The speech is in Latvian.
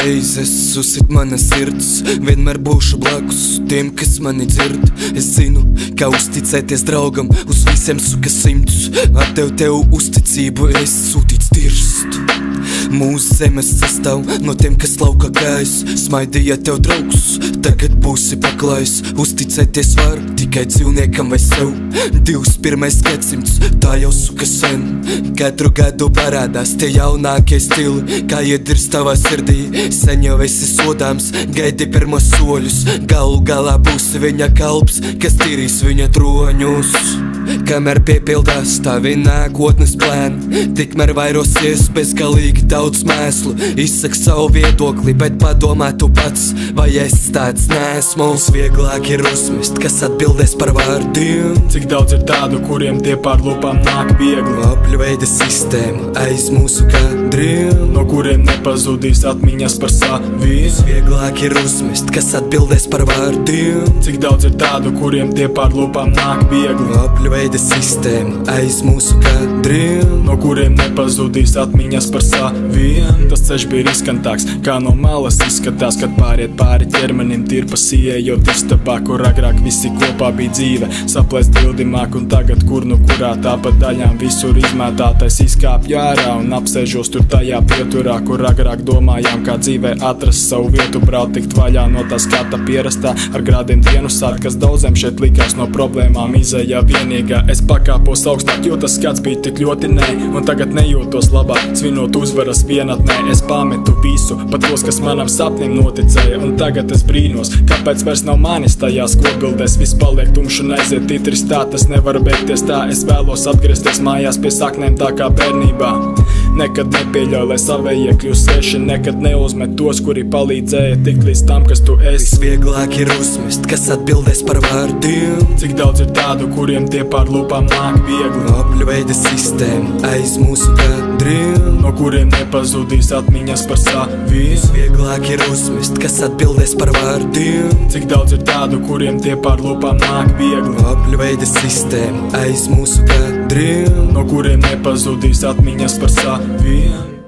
reizes susit mana sirds, vienmēr būšu blakus tiem, kas mani dzird. Es zinu, kā uzticēties draugam uz visiem suka simtus. Ar tev uzticību es sūtīts dirst. Mūsu zemes sastāv no tiem, kas lauka kājas. Smaidīja tev draugs, tagad būsi paklājs. Uzticēties var tikai dzīvniekam vai sev. 21. gadsimts, tā jau suka sen. Katru gadu parādās tie jaunākie stili, kā iedirst tavā sirdī. Sen jau esi sodāms, gaidi pirmos soļus. Galu galā būsi viņa kalps, kas tīrīs viņa troņus. Kamēr piepildās tavi nākotnes plēni, tikmēr vairosies bezgalīgi daudz mēslu. Izsaka savu viedokli, bet padomā tu pats, vai es tāds neesmu. Vieglāk ir uzmest, kas atbildēs par vārdiem. Cik daudz ir tādu, kuriem tie pār lūpām nāk viegli. Apļveida sistēma aiz mūsu kadriem, no kuriem nepazudīs atmiņas par saviem. Vieglāk ir uzmest, kas atbildēs par vārdiem. Cik daudz ir tādu, kuriem tie pār lūpām nāk viegli. Apļveida sistēma aiz mūsu kadriem, no kuriem nepazudīs atmiņas par saviem. Tas ceļš bija riskantāks, kā no malas izskatās, kad pāriet pāri ķermenim tirpas ieejot istabā, kur agrāk visi kopā bija dzīve. Saplēst bildimāk un tagad kur nu kurā tāpat daļām visur izmētātais izkāpju ārā un apsēžos tur tajā pieturā, kur agrāk domājām, kā dzīvē atrast savu vietu, braukt tikt vaļā no tā skata pierastā, ar grādiem dienu sākt, kas daudziem šeit likās no problēmām izējā vienīgā. Es pakāpos augstāk, jo tas skats bija tik ļoti nē, un tagad nejūtos labāk, svinot uzvaras vienatnē. Es pametu visu, pat tos, kas manam sapnim noticēja, un tagad es brīnos, kāpēc vairs nav manis tajās kopbildēs. Viss paliek tumšs un aiziet titris, tā tas nevar beigties tā. Es vēlos atgriezties mājās pie saknēm tā kā bērnībā. Nekad nepieļauj, lai savējie kļūst sveši, nekad neuzmet tos, kuri palīdzēja tikt līdz tam, kas tu esi. Visvieglāk ir uzmest, kas atbildēs par vārdiem. Cik daudz ir tādu, kuriem tie pār lūpām nāk viegli. Apļveida sistēma aiz mūsu kadriem, no kuriem nepazudīs atmiņas par saviem. Visvieglāk ir uzmest, kas atbildēs par vārdiem. Cik daudz ir tādu, kuriem tie pār lūpām nāk viegli. Apļveida sistēma aiz mūsu kadriem, no kuriem nepazudīs atmiņas par saviem.